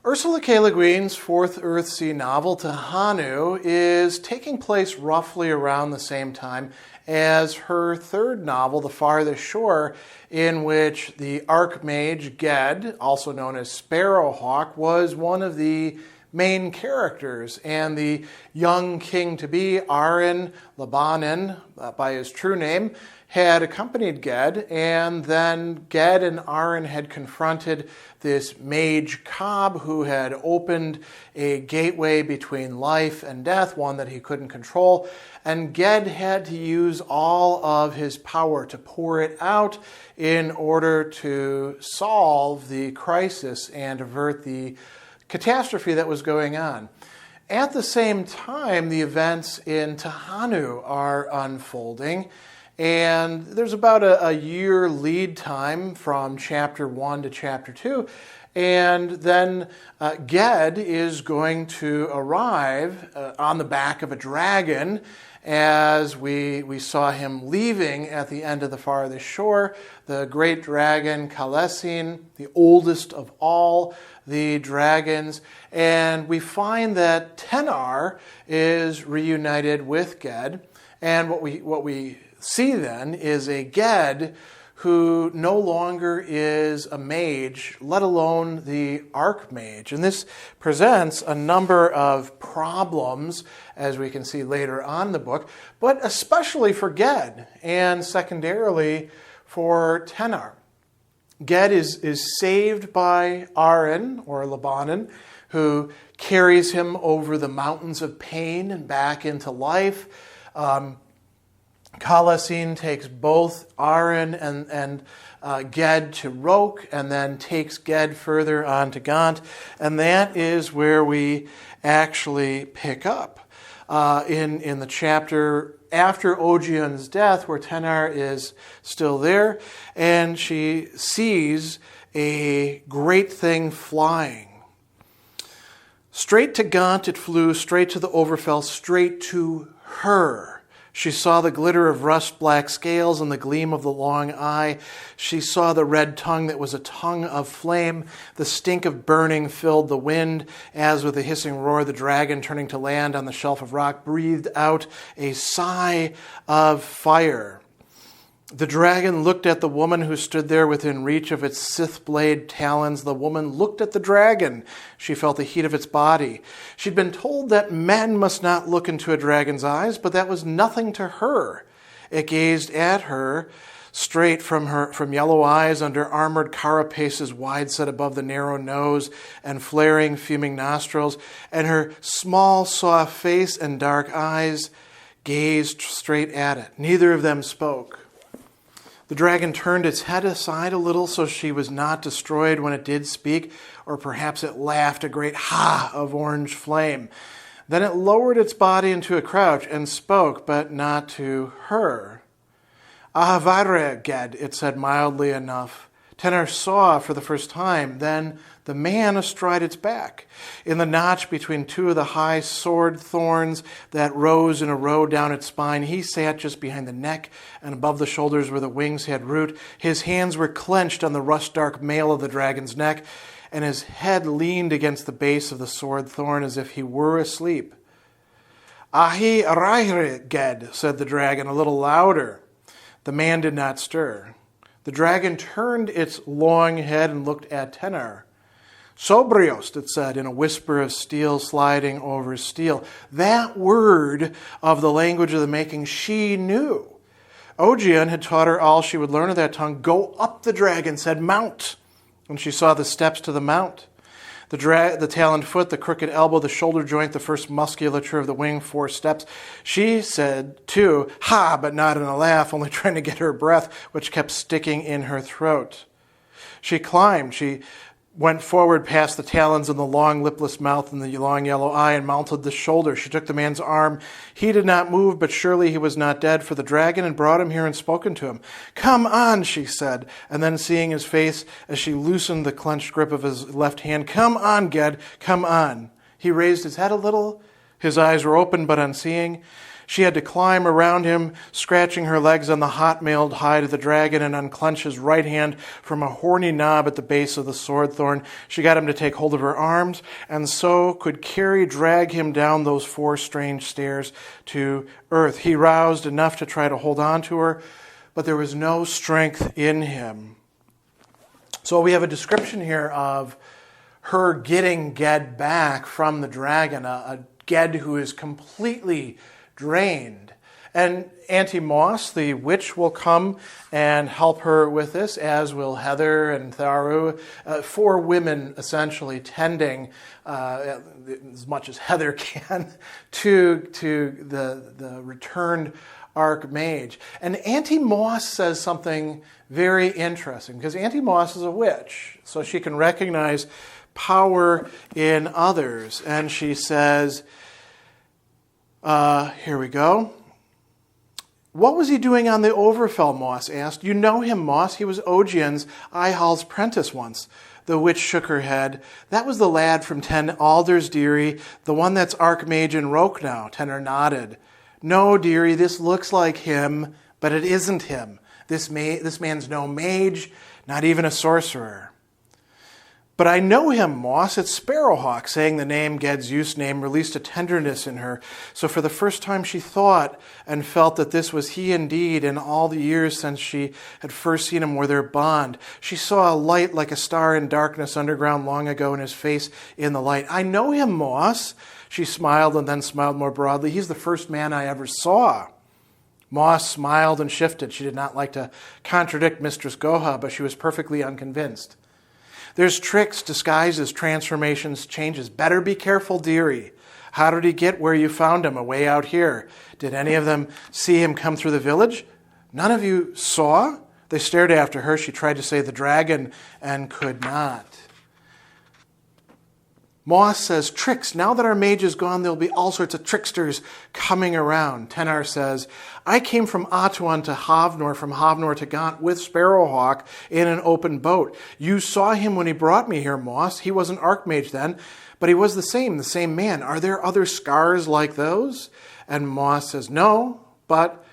Ursula K. Leguin's fourth Earthsea novel, Tehanu, is taking place roughly around the same time as her third novel, The Farthest Shore, in which the archmage Ged, also known as Sparrowhawk, was one of the main characters, and the young king-to-be, Arin Labanin, by his true name, had accompanied Ged, and then Ged and Arin had confronted this Mage Cobb who had opened a gateway between life and death, one that he couldn't control, and Ged had to use all of his power to pour it out in order to solve the crisis and avert the catastrophe that was going on. At the same time, the events in Tehanu are unfolding, and there's about a year lead time from chapter 1 to chapter 2, and then Ged is going to arrive on the back of a dragon, as we saw him leaving at the end of The Farthest Shore, the great dragon Kalessin, the oldest of all the dragons, and we find that Tenar is reunited with Ged, and what we see then is a Ged who no longer is a mage, let alone the archmage. And this presents a number of problems, as we can see later on in the book, but especially for Ged, and secondarily for Tenar. Ged is saved by Arin, or Labanin, who carries him over the mountains of pain and back into life. Kalessin takes both Arin and Ged to Roke, and then takes Ged further on to Gont, and that is where we actually pick up in the chapter after Ogion's death, where Tenar is still there, and she sees a great thing flying. Straight to Gont it flew, straight to the Overfell, straight to her. She saw the glitter of rust-black scales and the gleam of the long eye. She saw the red tongue that was a tongue of flame. The stink of burning filled the wind, as with a hissing roar the dragon, turning to land on the shelf of rock, breathed out a sigh of fire. The dragon looked at the woman who stood there within reach of its scythe blade talons. The woman looked at the dragon. She felt the heat of its body. She'd been told that men must not look into a dragon's eyes, but that was nothing to her. It gazed at her straight from yellow eyes under armored carapaces wide set above the narrow nose and flaring, fuming nostrils, and her small, soft face and dark eyes gazed straight at it. Neither of them spoke. The dragon turned its head aside a little so she was not destroyed when it did speak, or perhaps it laughed a great ha of orange flame. Then it lowered its body into a crouch and spoke, but not to her. Ahavare, Ged, it said mildly enough. Tenar saw for the first time then the man astride its back. In the notch between two of the high sword thorns that rose in a row down its spine, he sat just behind the neck and above the shoulders where the wings had root. His hands were clenched on the rust-dark mail of the dragon's neck, and his head leaned against the base of the sword thorn as if he were asleep. Ahi araire, Ged, said the dragon a little louder. The man did not stir. The dragon turned its long head and looked at Tenar. Sobrios, it said in a whisper of steel sliding over steel. That word of the language of the making she knew. Ogion had taught her all she would learn of that tongue. Go up, the dragon said, mount. And she saw the steps to the mount. The taloned foot, the crooked elbow, the shoulder joint, the first musculature of the wing, 4 steps. She said, too, ha, but not in a laugh, only trying to get her breath, which kept sticking in her throat. She climbed. She went forward past the talons and the long lipless mouth and the long yellow eye and mounted the shoulder. She took the man's arm. He did not move, but surely he was not dead, for the dragon had brought him here and spoken to him. Come on, she said, and then seeing his face as she loosened the clenched grip of his left hand, come on, Ged, come on. He raised his head a little, His eyes were open but unseeing. She had to climb around him, scratching her legs on the hot-mailed hide of the dragon, and unclench his right hand from a horny knob at the base of the sword thorn. She got him to take hold of her arms, and so could drag him down those 4 strange stairs to earth. He roused enough to try to hold on to her, but there was no strength in him. So we have a description here of her getting Ged back from the dragon, a Ged who is completely drained. And Auntie Moss, the witch, will come and help her with this, as will Heather and Tharu. 4 women essentially tending, as much as Heather can, to the returned archmage. And Auntie Moss says something very interesting, because Auntie Moss is a witch, so she can recognize power in others. And she says, here we go. What was he doing on the Overfell, Moss asked. You know him, Moss. He was Ogien's Ihall's prentice once. The witch shook her head. That was the lad from Ten Alders, dearie, the one that's archmage in Roke now. Tenar nodded. No, dearie, this looks like him, but it isn't him. This man's no mage, not even a sorcerer. But I know him, Moss. It's Sparrowhawk. Saying the name, Ged's use name, released a tenderness in her. So for the first time she thought and felt that this was he indeed in all the years since she had first seen him were their bond. She saw a light like a star in darkness underground long ago in his face in the light. I know him, Moss. She smiled and then smiled more broadly. He's the first man I ever saw. Moss smiled and shifted. She did not like to contradict Mistress Goha, but she was perfectly unconvinced. There's tricks, disguises, transformations, changes. Better be careful, dearie. How did he get where you found him, away out here? Did any of them see him come through the village? None of you saw? They stared after her. She tried to say the dragon and could not. Moss says, tricks. Now that our mage is gone, there'll be all sorts of tricksters coming around. Tenar says, I came from Atuan to Havnor, from Havnor to Gont with Sparrowhawk in an open boat. You saw him when he brought me here, Moss. He was an archmage then, but he was the same man. Are there other scars like those? And Moss says, no, but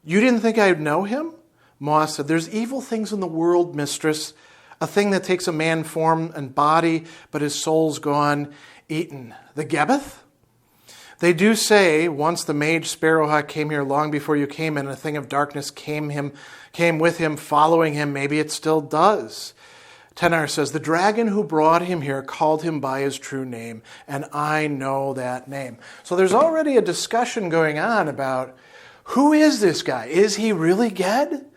you didn't think I'd know him? Moss said, there's evil things in the world, mistress. A thing that takes a man form and body, but his soul's gone, eaten. The Gebeth? They do say, once the mage Sparrowhawk came here long before you came, and a thing of darkness came with him, following him. Maybe it still does. Tenar says, the dragon who brought him here called him by his true name, and I know that name. So there's already a discussion going on about, who is this guy? Is he really Ged?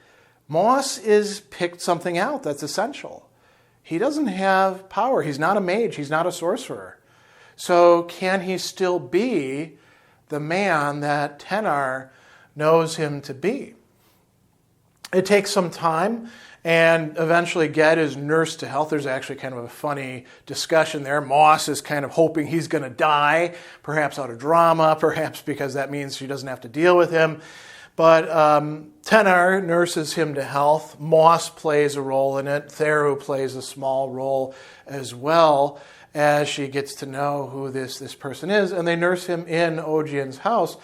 Moss is picked something out that's essential. He doesn't have power. He's not a mage. He's not a sorcerer. So can he still be the man that Tenar knows him to be? It takes some time, and eventually Ged is nursed to health. There's actually kind of a funny discussion there. Moss is kind of hoping he's going to die, perhaps out of drama, perhaps because that means she doesn't have to deal with him. But Tenar nurses him to health. Moss plays a role in it. Theru plays a small role as well as she gets to know who this person is. And they nurse him in Ogien's house.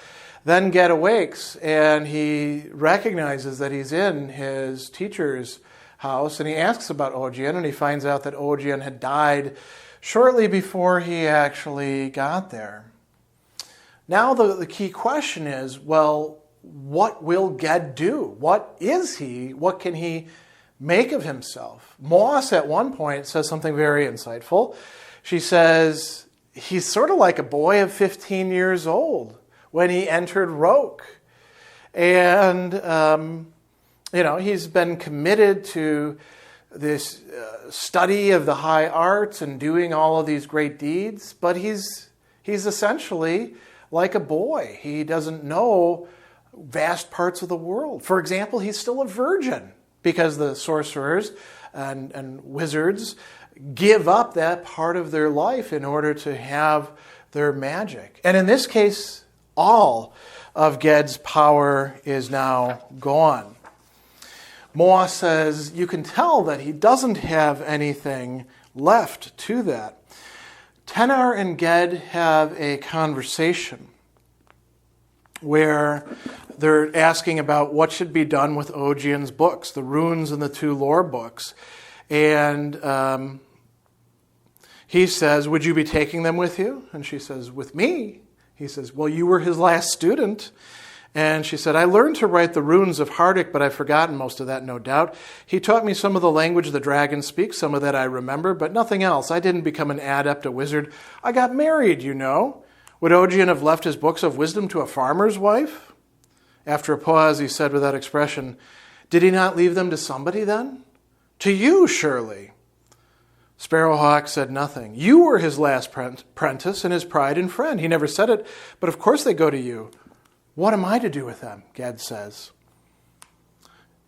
Then Ged awakes, and he recognizes that he's in his teacher's house. And he asks about Ogien, and he finds out that Ogien had died shortly before he actually got there. Now the key question is, well, what will Ged do? What is he? What can he make of himself? Moss at one point says something very insightful. She says he's sort of like a boy of 15 years old when he entered Roke. And, he's been committed to this study of the high arts and doing all of these great deeds, but he's essentially like a boy. He doesn't know vast parts of the world. For example, he's still a virgin because the sorcerers and wizards give up that part of their life in order to have their magic. And in this case, all of Ged's power is now gone. Moss says you can tell that he doesn't have anything left to that. Tenar and Ged have a conversation where they're asking about what should be done with Ogien's books, the runes and the 2 lore books. And he says, would you be taking them with you? And she says, with me? He says, well, you were his last student. And she said, I learned to write the runes of Hardic, but I've forgotten most of that, no doubt. He taught me some of the language the dragon speaks, some of that I remember, but nothing else. I didn't become an adept, a wizard. I got married, you know. Would Ogien have left his books of wisdom to a farmer's wife? After a pause, he said without expression, did he not leave them to somebody then? To you, surely. Sparrowhawk said nothing. You were his last apprentice and his pride and friend. He never said it, but of course they go to you. What am I to do with them? Ged says.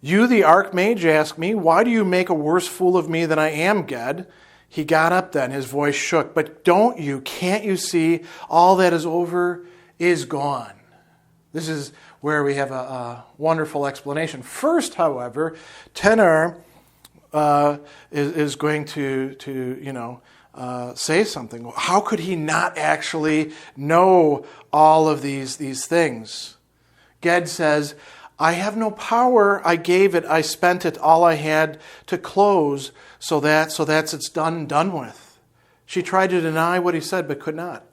You, the archmage, ask me, why do you make a worse fool of me than I am, Ged? He got up then, his voice shook. But can't you see, all that is over is gone? This is where we have a wonderful explanation. First, however, Tenar is going to say something. How could he not actually know all of these things? Ged says, I have no power. I gave it. I spent it. All I had to close. So that's it's done with. She tried to deny what he said, but could not.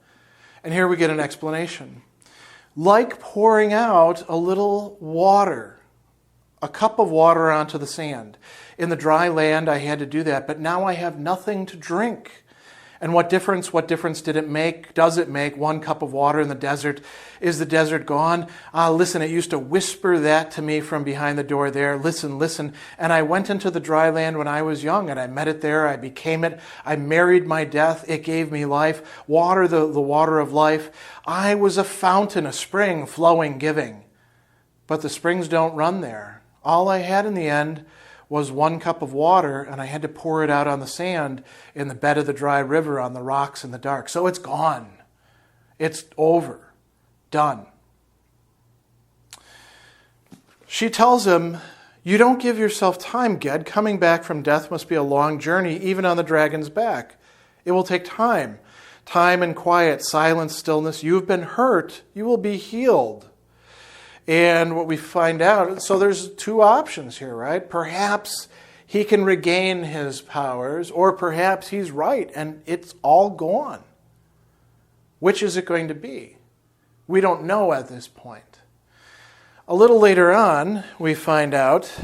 And here we get an explanation. Like pouring out a little water, a cup of water onto the sand. In the dry land, I had to do that, but now I have nothing to drink. And what difference did it make? Does it make 1 cup of water in the desert? Is the desert gone? Listen, it used to whisper that to me from behind the door there. Listen. And I went into the dry land when I was young, and I met it there. I became it. I married my death. It gave me life. Water, the water of life. I was a fountain, a spring, flowing, giving. But the springs don't run there. All I had in the end was 1 cup of water, and I had to pour it out on the sand in the bed of the dry river, on the rocks in the dark. So it's gone. It's over. Done. She tells him, you don't give yourself time, Ged. Coming back from death must be a long journey, even on the dragon's back. It will take time. Time and quiet, silence, stillness. You've been hurt. You will be healed. And what we find out, so there's 2 options here, right? Perhaps he can regain his powers, or perhaps he's right and it's all gone. Which is it going to be? We don't know at this point. A little later on, we find out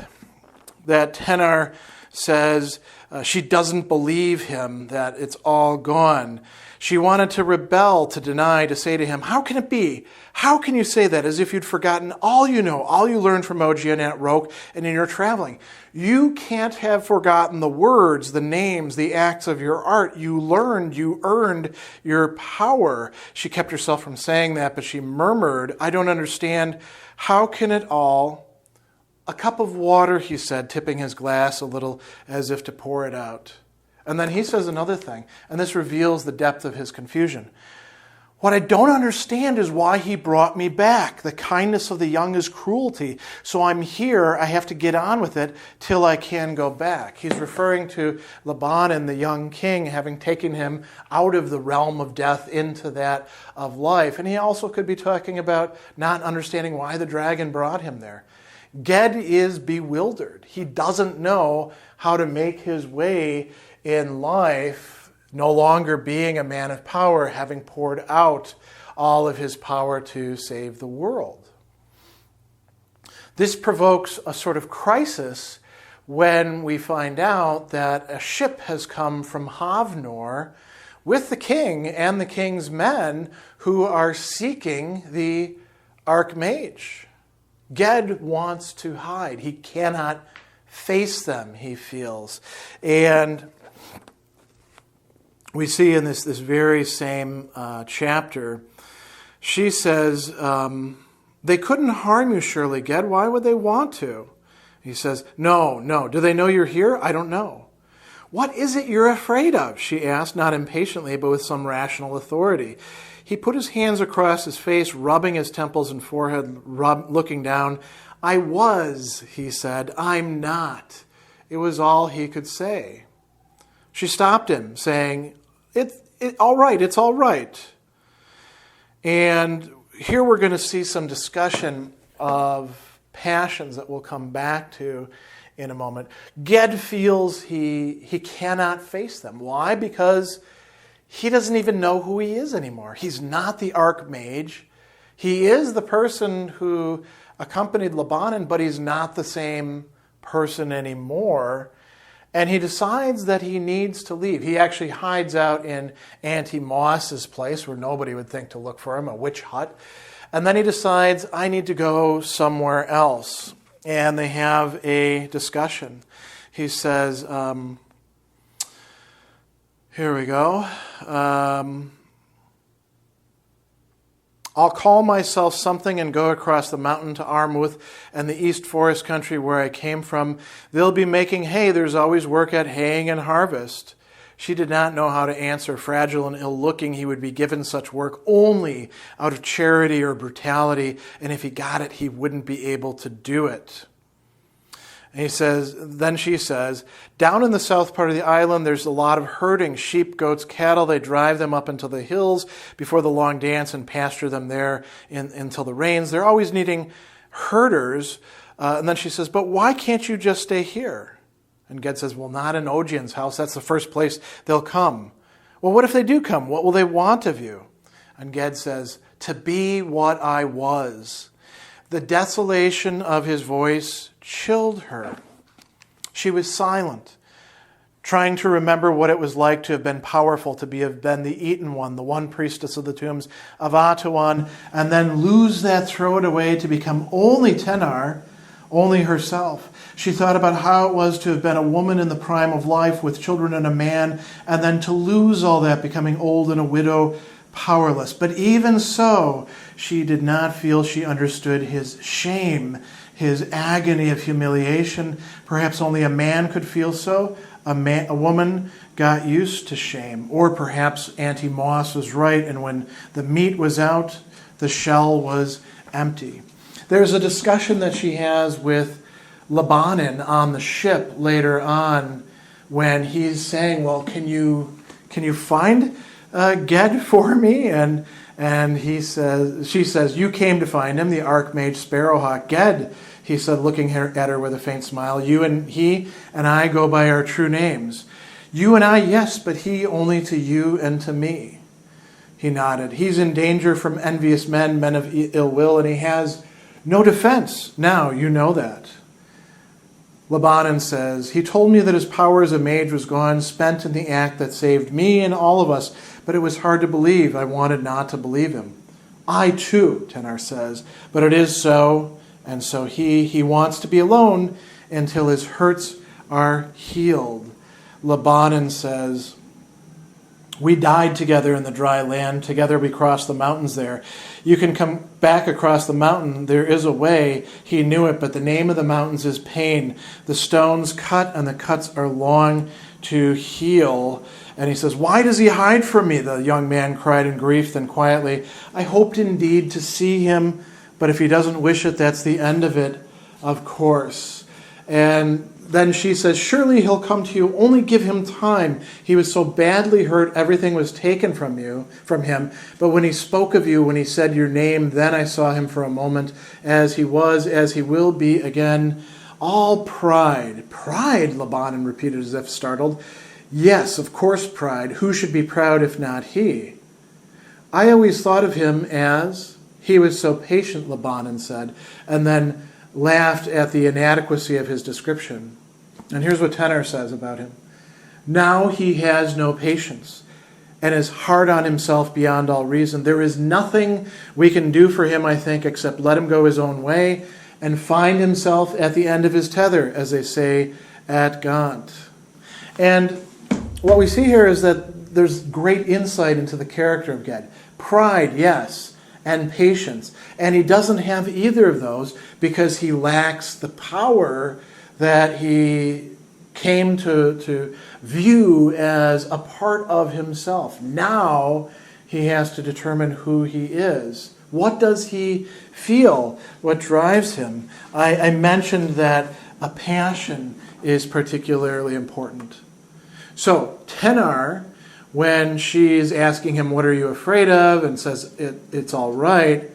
that Tenar says she doesn't believe him, that it's all gone. She wanted to rebel, to deny, to say to him, how can it be? How can you say that as if you'd forgotten all you know, all you learned from Ogien at Roke and in your traveling? You can't have forgotten the words, the names, the acts of your art. You learned, you earned your power. She kept herself from saying that, but she murmured, I don't understand. How can it all? A cup of water, he said, tipping his glass a little as if to pour it out. And then he says another thing, and this reveals the depth of his confusion. What I don't understand is why he brought me back. The kindness of the young is cruelty. So I'm here, I have to get on with it till I can go back. He's referring to Leguin and the young king having taken him out of the realm of death into that of life. And he also could be talking about not understanding why the dragon brought him there. Ged is bewildered. He doesn't know how to make his way in life, no longer being a man of power, having poured out all of his power to save the world. This provokes a sort of crisis when we find out that a ship has come from Havnor with the king and the king's men who are seeking the archmage. Ged wants to hide. He cannot face them, he feels. And we see in this very same chapter, she says, they couldn't harm you surely, Ged. Why would they want to? He says, no. Do they know you're here? I don't know. What is it you're afraid of? She asked, not impatiently, but with some rational authority. He put his hands across his face, rubbing his temples and forehead, looking down. I was, he said. I'm not. It was all he could say. She stopped him, saying, all right, it's all right. And here we're going to see some discussion of passions that we'll come back to in a moment. Ged feels he cannot face them. Why? Because he doesn't even know who he is anymore. He's not the archmage. He is the person who accompanied Lebanon, but he's not the same person anymore. And he decides that he needs to leave. He actually hides out in Auntie Moss's place where nobody would think to look for him, a witch hut. And then he decides, I need to go somewhere else. And they have a discussion. He says, here we go. I'll call myself something and go across the mountain to Armuth and the East Forest country where I came from. They'll be making hay. There's always work at haying and harvest. She did not know how to answer. Fragile and ill-looking, he would be given such work only out of charity or brutality, and if he got it, he wouldn't be able to do it. And then she says, down in the south part of the island, there's a lot of herding, sheep, goats, cattle. They drive them up into the hills before the long dance and pasture them there until the rains. They're always needing herders. And then she says, but why can't you just stay here? And Ged says, well, not in Ogian's house. That's the first place they'll come. Well, what if they do come? What will they want of you? And Ged says, to be what I was. The desolation of his voice chilled her. She was silent, trying to remember what it was like to have been powerful, to have been the Eaten One, the one priestess of the tombs of Atuan, and then lose that, throw it away to become only Tenar, only herself. She thought about how it was to have been a woman in the prime of life with children and a man, and then to lose all that, becoming old and a widow, powerless. But even so, she did not feel she understood his shame, his agony of humiliation. Perhaps only a man could feel so. A woman got used to shame. Or perhaps Auntie Moss was right, and when the meat was out, the shell was empty. There's a discussion that she has with Lebanon on the ship later on when he's saying, well, can you find Ged for me? And she says, you came to find him, the archmage Sparrowhawk. Ged, he said, looking at her with a faint smile. You and he and I go by our true names. You and I, yes, but he only to you and to me. He nodded. He's in danger from envious men of ill will, and he has no defense. Now, you know that. Lebanon says, he told me that his power as a mage was gone, spent in the act that saved me and all of us, but it was hard to believe. I wanted not to believe him. I too, Tenar says, but it is so, and so he wants to be alone until his hurts are healed. Lebanon says, we died together in the dry land. Together we crossed the mountains there. You can come back across the mountain. There is a way. He knew it, but the name of the mountains is pain. The stones cut, and the cuts are long to heal. And he says, why does he hide from me? The young man cried in grief. Then quietly, I hoped indeed to see him, but if he doesn't wish it, that's the end of it, of course. And then she says, surely he'll come to you. Only give him time. He was so badly hurt, everything was taken from him. But when he spoke of you, when he said your name, then I saw him for a moment as he was, as he will be again. All pride. Pride, Lebanon repeated as if startled. Yes, of course, pride. Who should be proud if not he? I always thought of him as, he was so patient, Lebanon said, and then laughed at the inadequacy of his description. And here's what Tenar says about him. Now he has no patience and is hard on himself beyond all reason. There is nothing we can do for him, I think, except let him go his own way and find himself at the end of his tether, as they say at Gont. And what we see here is that there's great insight into the character of Ged. Pride, yes, and patience. And he doesn't have either of those because he lacks the power that he came to view as a part of himself. Now he has to determine who he is. What does he feel? What drives him? I mentioned that a passion is particularly important. So Tenar when she's asking him, "What are you afraid of?" and says, "It's all right,"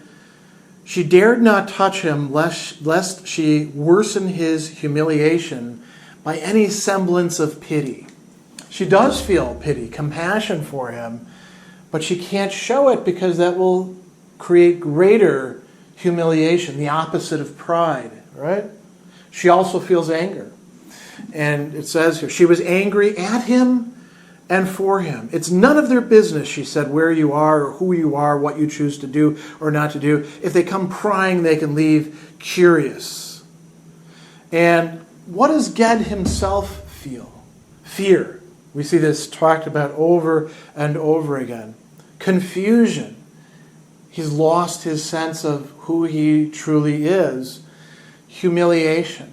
she dared not touch him lest she worsen his humiliation by any semblance of pity. She does feel pity, compassion for him, but she can't show it because that will create greater humiliation, the opposite of pride, right? She also feels anger. And it says here, she was angry at him and for him. It's none of their business, she said, where you are or who you are, what you choose to do or not to do. If they come prying, they can leave curious. And what does Ged himself feel? Fear. We see this talked about over and over again. Confusion. He's lost his sense of who he truly is. Humiliation.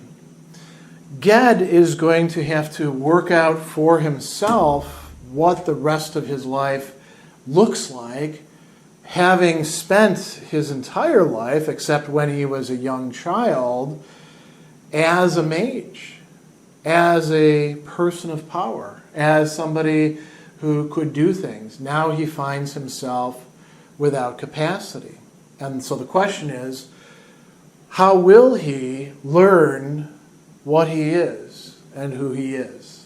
Ged is going to have to work out for himself what the rest of his life looks like, having spent his entire life, except when he was a young child, as a mage, as a person of power, as somebody who could do things. Now he finds himself without capacity. And so the question is, how will he learn what he is and who he is?